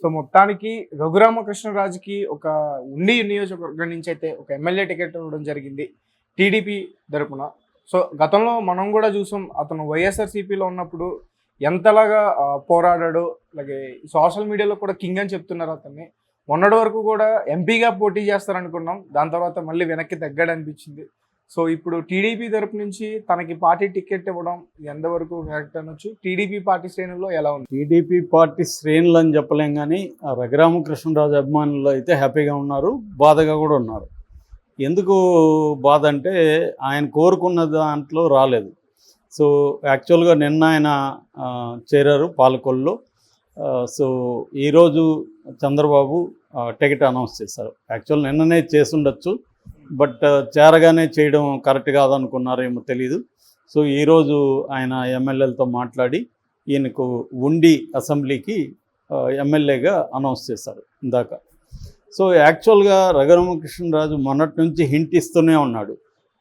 So మొత్తానికి రఘురామకృష్ణరాజుకి ఒక ఉండి నియోజకవర్గం నుంచి అయితే ఒక ఎమ్మెల్యే టికెట్ ఇవ్వడం జరిగింది టీడీపీ తరపున. సో గతంలో మనం కూడా చూసాం, అతను వైఎస్ఆర్సీపీలో ఉన్నప్పుడు ఎంతలాగా పోరాడాడు. అలాగే సోషల్ మీడియాలో కూడా కింగ్ అని చెప్తున్నారు అతన్ని. మొన్నటి వరకు కూడా ఎంపీగా పోటీ చేస్తారనుకున్నాం, దాని తర్వాత మళ్ళీ వెనక్కి తగ్గాడు అనిపించింది. సో ఇప్పుడు టీడీపీ తరపు నుంచి తనకి పార్టీ టికెట్ ఇవ్వడం ఎంతవరకు కరెక్ట్ అనొచ్చు? టీడీపీ పార్టీ శ్రేణుల్లో ఎలా ఉంది? టీడీపీ పార్టీ శ్రేణులు అని చెప్పలేం, కానీ రఘురామకృష్ణరాజు అభిమానులు అయితే హ్యాపీగా ఉన్నారు, బాధగా కూడా ఉన్నారు. ఎందుకు బాధ అంటే ఆయన కోరుకున్న దాంట్లో రాలేదు. సో యాక్చువల్గా నిన్న ఆయన చేరారు పాలకొల్లో. సో ఈరోజు చంద్రబాబు టికెట్ అనౌన్స్ చేశారు. యాక్చువల్ నిన్ననే చేసుండొచ్చు, బట్ చేరగానే చేయడం కరెక్ట్ కాదనుకున్నారేమో తెలీదు. సో ఈరోజు ఆయన ఎమ్మెల్యేలతో మాట్లాడి ఈయనకు ఉండి అసెంబ్లీకి ఎమ్మెల్యేగా అనౌన్స్ చేశారు ఇందాక. సో యాక్చువల్గా రఘురామకృష్ణరాజు మొన్నటి నుంచి హింట్ ఇస్తూనే ఉన్నాడు.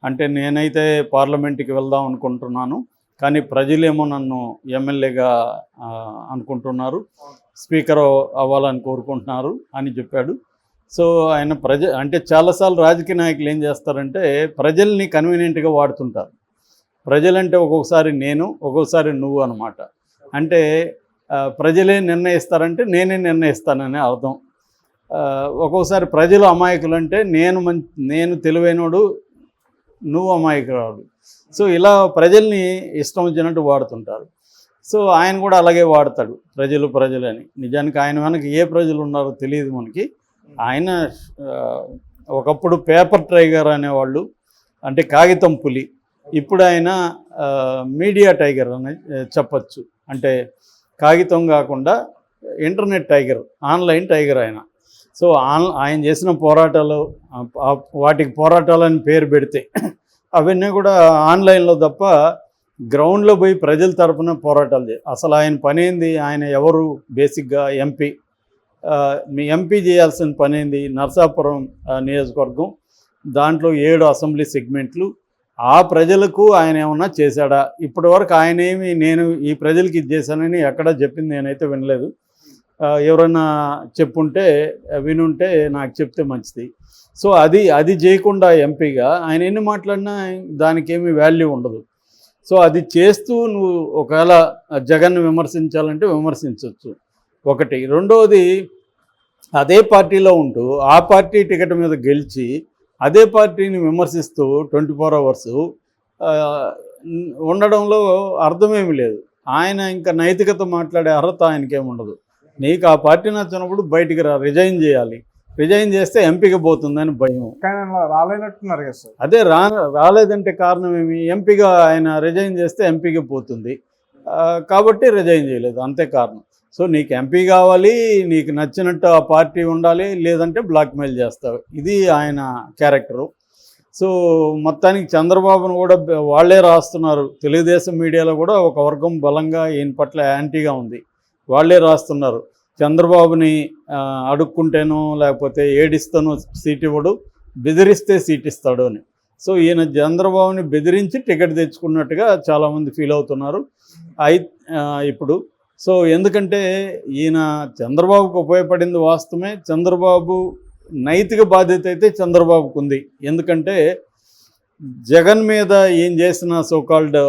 అంటే నేనైతే పార్లమెంట్కి వెళ్దాం అనుకుంటున్నాను, కానీ ప్రజలేమో నన్ను ఎమ్మెల్యేగా అనుకుంటున్నారు, స్పీకర్ అవ్వాలని కోరుకుంటున్నారు అని చెప్పాడు. సో ఆయన అంటే చాలాసార్లు రాజకీయ నాయకులు ఏం చేస్తారంటే ప్రజల్ని కన్వీనియంట్గా వాడుతుంటారు. ప్రజలంటే ఒక్కొక్కసారి నేను, ఒక్కొక్కసారి నువ్వు అనమాట. అంటే ప్రజలే నిర్ణయిస్తారంటే నేనే నిర్ణయిస్తానని అర్థం. ఒక్కొక్కసారి ప్రజలు అమాయకులు అంటే నేను తెలివైనోడు, నువ్వు అమాయకురాడు. సో ఇలా ప్రజల్ని ఇష్టం వచ్చినట్టు వాడుతుంటారు. సో ఆయన కూడా అలాగే వాడతాడు, ప్రజలు అని. నిజానికి ఆయన వెనక ఏ ప్రజలు ఉన్నారో తెలియదు మనకి. ఆయన ఒకప్పుడు పేపర్ టైగర్ అనేవాళ్ళు, అంటే కాగితం పులి. ఇప్పుడు ఆయన మీడియా టైగర్ అని చెప్పచ్చు. అంటే కాగితం కాకుండా ఇంటర్నెట్ టైగర్, ఆన్లైన్ టైగర్ ఆయన. సో ఆయన చేసిన పోరాటాలు, వాటికి పోరాటాలని పేరు పెడితే అవన్నీ కూడా ఆన్లైన్లో తప్ప గ్రౌండ్లో పోయి ప్రజల తరపున పోరాటాలు అసలు ఆయన పని ఏంది? ఆయన ఎవరు? బేసిక్గా ఎంపీ. మీ ఎంపీ చేయాల్సిన పని ఏంది? నరసాపురం నియోజకవర్గం, దాంట్లో 7 అసెంబ్లీ సెగ్మెంట్లు. ఆ ప్రజలకు ఆయన ఏమన్నా చేశాడా? ఇప్పటి వరకు ఆయనేమి నేను ఈ ప్రజలకి ఇది చేశానని ఎక్కడా చెప్పింది నేనైతే వినలేదు. ఎవరైనా చెప్పుంటే వినుంటే నాకు చెప్తే మంచిది. సో అది చేయకుండా ఎంపీగా ఆయన ఎన్ని మాట్లాడినా దానికి ఏమీ వాల్యూ ఉండదు. సో అది చేస్తూ నువ్వు ఒకవేళ జగన్ను విమర్శించాలంటే విమర్శించవచ్చు, ఒకటి. రెండవది, అదే పార్టీలో ఉంటూ ఆ పార్టీ టికెట్ మీద గెలిచి అదే పార్టీని విమర్శిస్తూ 24 అవర్స్ ఉండడంలో అర్థమేమి లేదు. ఆయన ఇంకా నైతికత మాట్లాడే అర్హత ఆయనకేముండదు. నీకు ఆ పార్టీ నచ్చినప్పుడు బయటికి రిజైన్ చేయాలి. రిజైన్ చేస్తే ఎంపీగా పోతుందని భయం. రాలేనట్టున్నారు కదా సార్. అదే రాలేదంటే కారణం ఏమి? ఎంపీగా ఆయన రిజైన్ చేస్తే ఎంపీగా పోతుంది కాబట్టి రిజైన్ చేయలేదు, అంతే కారణం. సో నీకు ఎంపీ కావాలి, నీకు నచ్చినట్టు ఆ పార్టీ ఉండాలి, లేదంటే బ్లాక్మెయిల్ చేస్తావు. ఇది ఆయన క్యారెక్టరు. సో మొత్తానికి చంద్రబాబును కూడా వాళ్ళే రాస్తున్నారు. తెలుగుదేశం మీడియాలో కూడా ఒక వర్గం బలంగా ఈయన పట్ల యాంటీగా ఉంది. వాళ్ళే రాస్తున్నారు, చంద్రబాబుని అడుక్కుంటేనో లేకపోతే ఏడిస్తానో సీట్ ఇవ్వడు, బెదిరిస్తే సీట్ ఇస్తాడు అని. సో ఈయన చంద్రబాబుని బెదిరించి టికెట్ తెచ్చుకున్నట్టుగా చాలామంది ఫీల్ అవుతున్నారు ఇప్పుడు. సో ఎందుకంటే ఈయన చంద్రబాబుకు ఉపయోగపడింది వాస్తవమే. చంద్రబాబు నైతిక బాధ్యత అయితే చంద్రబాబుకు ఉంది. ఎందుకంటే జగన్ మీద ఈయన చేసిన సోకాల్డ్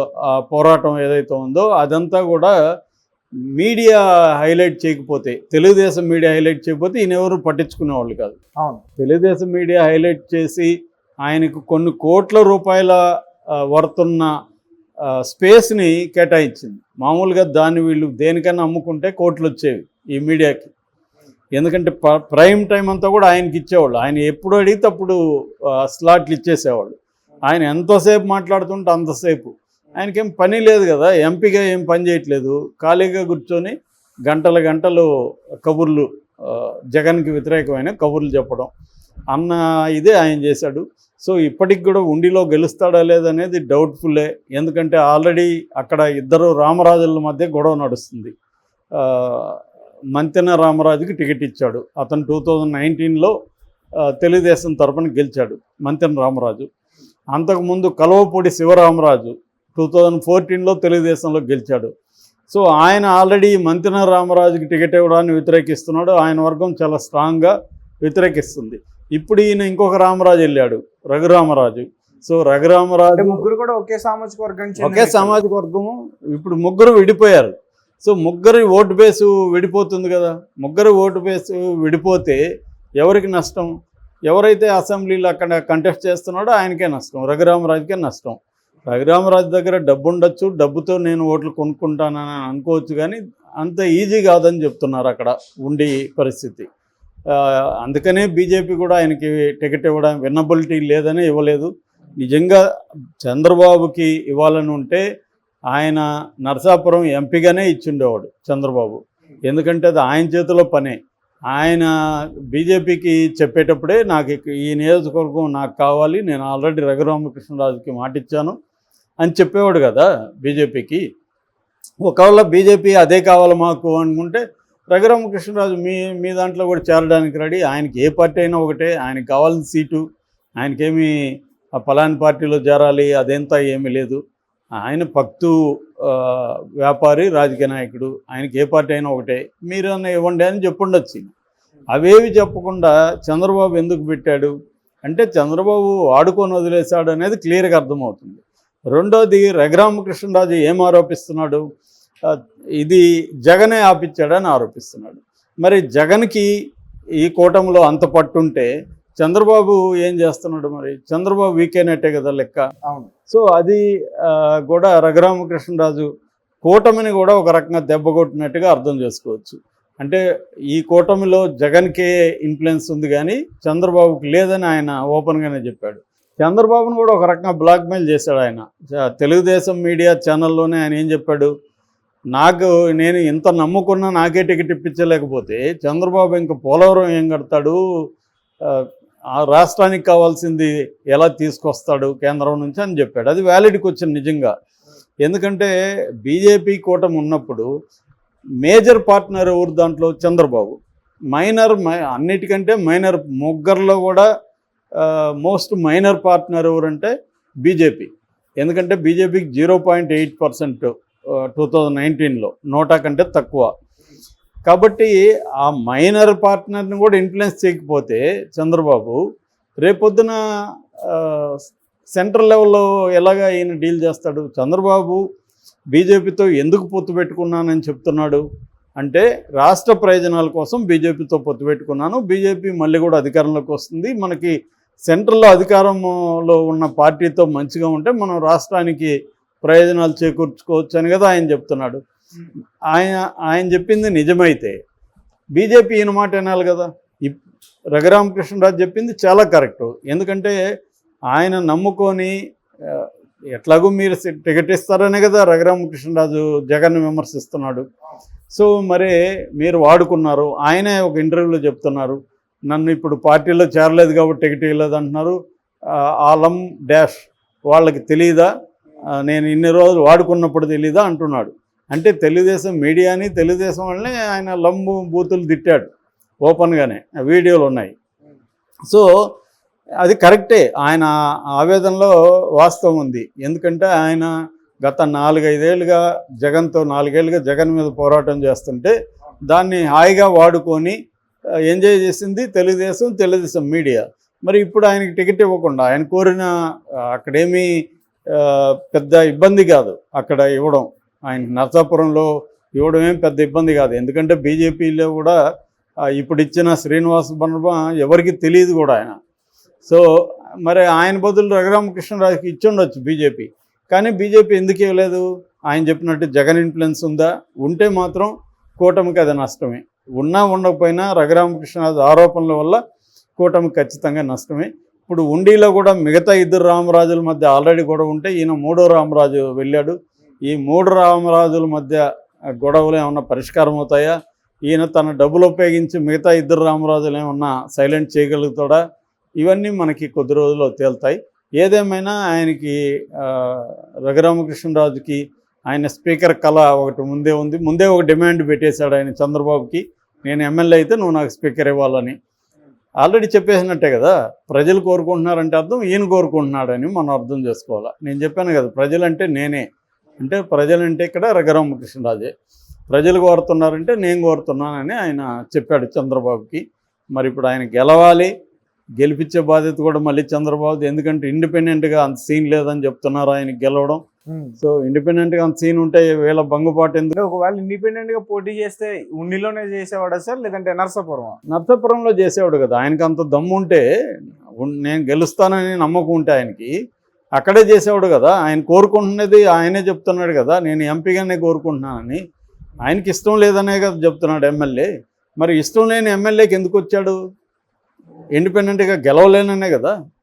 పోరాటం ఏదైతే ఉందో అదంతా కూడా మీడియా హైలైట్ చేయకపోతే, తెలుగుదేశం మీడియా హైలైట్ చేయకపోతే ఈయన ఎవరు పట్టించుకునేవాళ్ళు కాదు. అవును, తెలుగుదేశం మీడియా హైలైట్ చేసి ఆయనకు కొన్ని కోట్ల రూపాయల వర్తున్న స్పేస్ని కేటాయించింది. మామూలుగా దాన్ని వీళ్ళు దేనికైనా అమ్ముకుంటే కోట్లు వచ్చేవి ఈ మీడియాకి. ఎందుకంటే ప్రైమ్ టైం అంతా కూడా ఆయనకి ఇచ్చేవాళ్ళు. ఆయన ఎప్పుడు అడిగితే అప్పుడు స్లాట్లు ఇచ్చేసేవాళ్ళు. ఆయన ఎంతసేపు మాట్లాడుతుంటే అంతసేపు. ఆయనకేం పని లేదు కదా, ఎంపీగా ఏం పని చేయట్లేదు, ఖాళీగా కూర్చొని గంటలు కబుర్లు, జగన్కి వ్యతిరేకమైన కబుర్లు చెప్పడం అన్న ఇదే ఆయన చేశాడు. సో ఇప్పటికి కూడా ఉండిలో గెలుస్తాడా లేదనేది డౌట్ఫుల్లే. ఎందుకంటే ఆల్రెడీ అక్కడ ఇద్దరు రామరాజుల మధ్య గొడవ నడుస్తుంది. మంతెన రామరాజుకి టికెట్ ఇచ్చాడు. అతను 2019లో తెలుగుదేశం తరపున గెలిచాడు మంతెన రామరాజు. అంతకుముందు కలవపూడి శివరామరాజు 2014లో తెలుగుదేశంలో గెలిచాడు. సో ఆయన ఆల్రెడీ మంతెన రామరాజుకి టికెట్ ఇవ్వడాన్ని వ్యతిరేకిస్తున్నాడు. ఆయన వర్గం చాలా స్ట్రాంగ్గా వ్యతిరేకిస్తుంది. ఇప్పుడు ఈయన ఇంకొక రామరాజు వెళ్ళాడు, రఘురామరాజు. సో రఘురామరాజు ముగ్గురు కూడా ఒకే సామాజిక వర్గం ఒకే సామాజిక వర్గము. ఇప్పుడు ముగ్గురు విడిపోయారు. సో ముగ్గురి ఓటు బేసు విడిపోతుంది కదా. ముగ్గురు ఓటు బేసు విడిపోతే ఎవరికి నష్టం? ఎవరైతే అసెంబ్లీలో అక్కడ కంటెస్ట్ చేస్తున్నాడో ఆయనకే నష్టం, రఘురామరాజుకే నష్టం. రఘురామరాజు దగ్గర డబ్బు ఉండొచ్చు, డబ్బుతో నేను ఓట్లు కొనుక్కుంటానని అనుకోవచ్చు, కానీ అంత ఈజీ కాదని చెప్తున్నారు అక్కడ ఉండి పరిస్థితి. అందుకనే బీజేపీ కూడా ఆయనకి టికెట్ ఇవ్వడం విన్నబిలిటీ లేదని ఇవ్వలేదు. నిజంగా చంద్రబాబుకి ఇవ్వాలని ఉంటే ఆయన నరసాపురం ఎంపీగానే ఇచ్చిండేవాడు చంద్రబాబు. ఎందుకంటే అది ఆయన చేతిలో పనే. ఆయన బీజేపీకి చెప్పేటప్పుడే నాకు ఈ నియోజకవర్గం నాకు కావాలి, నేను ఆల్రెడీ రఘురామకృష్ణరాజుకి మాట ఇచ్చాను అని చెప్పేవాడు కదా బీజేపీకి. ఒకవేళ బీజేపీ అదే కావాలి మాకు అనుకుంటే రఘురామకృష్ణరాజు మీ దాంట్లో కూడా చేరడానికి రెడీ. ఆయనకి ఏ పార్టీ అయినా ఒకటే, ఆయనకి కావాల్సిన సీటు. ఆయనకేమీ పలాని పార్టీలో చేరాలి అదేంతా ఏమీ లేదు. ఆయన పక్తు వ్యాపారి, రాజకీయ నాయకుడు. ఆయనకి ఏ పార్టీ అయినా ఒకటే, మీరన్నా ఇవ్వండి అని చెప్పుండొచ్చు. అవేవి చెప్పకుండా చంద్రబాబు ఎందుకు పెట్టాడు అంటే చంద్రబాబు ఆడుకొని వదిలేశాడు అనేది క్లియర్గా అర్థమవుతుంది. రెండోది, రఘురామకృష్ణరాజు ఏం ఆరోపిస్తున్నాడు? ఇది జగనే ఆపించాడని ఆరోపిస్తున్నాడు. మరి జగన్కి ఈ కూటమిలో అంత పట్టుంటే చంద్రబాబు ఏం చేస్తున్నాడు? మరి చంద్రబాబు వీకేనట్టే కదా లెక్క. అవును. సో అది కూడా రఘురామకృష్ణరాజు కూటమిని కూడా ఒక రకంగా దెబ్బ కొట్టినట్టుగా అర్థం చేసుకోవచ్చు. అంటే ఈ కూటమిలో జగన్కే ఇన్ఫ్లుయెన్స్ ఉంది కానీ చంద్రబాబుకి లేదని ఆయన ఓపెన్గానే చెప్పాడు. చంద్రబాబును కూడా ఒక రకంగా బ్లాక్మెయిల్ చేశాడు ఆయన. తెలుగుదేశం మీడియా ఛానల్లోనే ఆయన ఏం చెప్పాడు? నేను ఇంత నమ్ముకున్నా నాకే టికెట్ ఇప్పించలేకపోతే చంద్రబాబు ఇంకా పోలవరం ఏం కడతాడు, ఆ రాష్ట్రానికి కావాల్సింది ఎలా తీసుకొస్తాడు కేంద్రం నుంచి అని చెప్పాడు. అది వ్యాలిడ్కి వచ్చింది నిజంగా. ఎందుకంటే బీజేపీ కూటమి ఉన్నప్పుడు మేజర్ పార్ట్నర్ ఎవరు దాంట్లో? చంద్రబాబు. అన్నిటికంటే మైనర్, ముగ్గురులో కూడా మోస్ట్ మైనర్ పార్ట్నర్ ఎవరంటే బీజేపీ. ఎందుకంటే బీజేపీకి 0.8% 2019లో, 100 కంటే తక్కువ. కాబట్టి ఆ మైనర్ పార్ట్నర్ని కూడా ఇన్ఫ్లుయెన్స్ చేయకపోతే చంద్రబాబు రేపొద్దున సెంట్రల్ లెవెల్లో ఎలాగా ఈయన డీల్ చేస్తాడు? చంద్రబాబు బీజేపీతో ఎందుకు పొత్తు పెట్టుకున్నానని చెప్తున్నాడు అంటే రాష్ట్ర ప్రయోజనాల కోసం బీజేపీతో పొత్తు పెట్టుకున్నాను, బీజేపీ మళ్ళీ కూడా అధికారంలోకి వస్తుంది, మనకి సెంట్రల్లో అధికారంలో ఉన్న పార్టీతో మంచిగా ఉంటే మనం రాష్ట్రానికి ప్రయోజనాలు చేకూర్చుకోవచ్చు అని కదా ఆయన చెప్తున్నాడు. ఆయన చెప్పింది నిజమైతే బీజేపీ ఈయన మాట వినాలి కదా. రఘురామకృష్ణరాజు చెప్పింది చాలా కరెక్టు. ఎందుకంటే ఆయన నమ్ముకొని ఎట్లాగూ మీరు టికెట్ ఇస్తారనే కదా రఘురామకృష్ణరాజు జగన్ విమర్శిస్తున్నాడు. సో మరి మీరు వాడుకున్నారు. ఆయనే ఒక ఇంటర్వ్యూలో చెప్తున్నారు, నన్ను ఇప్పుడు పార్టీలో చేరలేదు కాబట్టి టికెట్ ఇవ్వలేదు అంటున్నారు. ఆలం డాష్ వాళ్ళకి తెలీదా, నేను ఇన్ని రోజులు వాడుకున్నప్పుడు తెలీదా అంటున్నాడు. అంటే తెలుగుదేశం మీడియాని, తెలుగుదేశం వాళ్ళని ఆయన లంబు బూతులు తిట్టాడు ఓపెన్గానే, వీడియోలు ఉన్నాయి. సో అది కరెక్టే, ఆయన ఆవేదనలో వాస్తవం ఉంది. ఎందుకంటే ఆయన గత 4-5 ఏళ్ళుగా జగన్తో 4 ఏళ్ళుగా జగన్ మీద పోరాటం చేస్తుంటే దాన్ని హాయిగా వాడుకొని ఎంజాయ్ చేసింది తెలుగుదేశం మీడియా. మరి ఇప్పుడు ఆయనకి టికెట్ ఇవ్వకుండా ఆయన కోరిన, అక్కడేమీ పెద్ద ఇబ్బంది కాదు అక్కడ ఇవ్వడం, ఆయనకి నరసాపురంలో ఇవ్వడం ఏం పెద్ద ఇబ్బంది కాదు. ఎందుకంటే బీజేపీలో కూడా ఇప్పుడు ఇచ్చిన శ్రీనివాస్ వర్మ ఎవరికి తెలియదు కూడా ఆయన. సో మరి ఆయన బదులు రఘురామకృష్ణరాజుకి ఇచ్చి ఉండొచ్చు బీజేపీ. కానీ బీజేపీ ఎందుకు ఇవ్వలేదు? ఆయన చెప్పినట్టు జగన్ ఇన్ఫ్లుయెన్స్ ఉందా? ఉంటే మాత్రం కూటమికి అది నష్టమే. ఉన్నా ఉండకపోయినా రఘురామకృష్ణరాజు ఆరోపణల వల్ల కూటమికి ఖచ్చితంగా నష్టమే. ఇప్పుడు ఉండిలో కూడా మిగతా 2 రామరాజుల మధ్య ఆల్రెడీ గొడవ ఉంటే ఈయన 3వ రామరాజు వెళ్ళాడు. ఈ 3 రామరాజుల మధ్య గొడవలు ఏమన్నా పరిష్కారం అవుతాయా? ఈయన తన డబ్బులు ఉపయోగించి మిగతా 2 రామరాజులు ఏమన్నా సైలెంట్ చేయగలుగుతాడా? ఇవన్నీ మనకి కొద్ది రోజుల్లో తేలుతాయి. ఏదేమైనా ఆయనకి రఘురామకృష్ణరాజుకి ఆయన స్పీకర్ కళ ఒకటి ముందే ఒక డిమాండ్ పెట్టేశాడు ఆయన చంద్రబాబుకి, నేను ఎమ్మెల్యే అయితే నువ్వు నాకు స్పీకర్ ఇవ్వాలని. ఆల్రెడీ చెప్పేసినట్టే కదా, ప్రజలు కోరుకుంటున్నారంటే అర్థం ఈయన కోరుకుంటున్నాడని మనం అర్థం చేసుకోవాలి. నేను చెప్పాను కదా, ప్రజలంటే నేనే, అంటే ప్రజలంటే ఇక్కడ రఘురామకృష్ణరాజే, ప్రజలు కోరుతున్నారంటే నేను కోరుతున్నానని ఆయన చెప్పాడు చంద్రబాబుకి. మరి ఇప్పుడు ఆయన గెలవాలి, గెలిపించే బాధ్యత కూడా మళ్ళీ చంద్రబాబు, ఎందుకంటే ఇండిపెండెంట్గా అంత సీన్ లేదని చెప్తున్నారు ఆయనకి గెలవడం. సో ఇండిపెండెంట్గా అంత సీన్ ఉంటే వీళ్ళ బంగుపాటు ఎందుకు? అంటే ఒకవేళ ఇండిపెండెంట్ గా పోటీ చేస్తే ఉండిలోనే చేసేవాడా సార్, లేదంటే నర్సాపురం? నర్సాపురంలో చేసేవాడు కదా, ఆయనకి అంత దమ్ము ఉంటే, నేను గెలుస్తానని నమ్మకం ఉంటే ఆయనకి అక్కడే చేసేవాడు కదా. ఆయన కోరుకుంటున్నది ఆయనే చెప్తున్నాడు కదా, నేను ఎంపీగానే కోరుకుంటున్నానని. ఆయనకి ఇష్టం లేదనే కదా చెప్తున్నాడు ఎమ్మెల్యే. మరి ఇష్టం లేని ఎమ్మెల్యేకి ఎందుకు వచ్చాడు? ఇండిపెండెంట్గా గెలవలేననే కదా.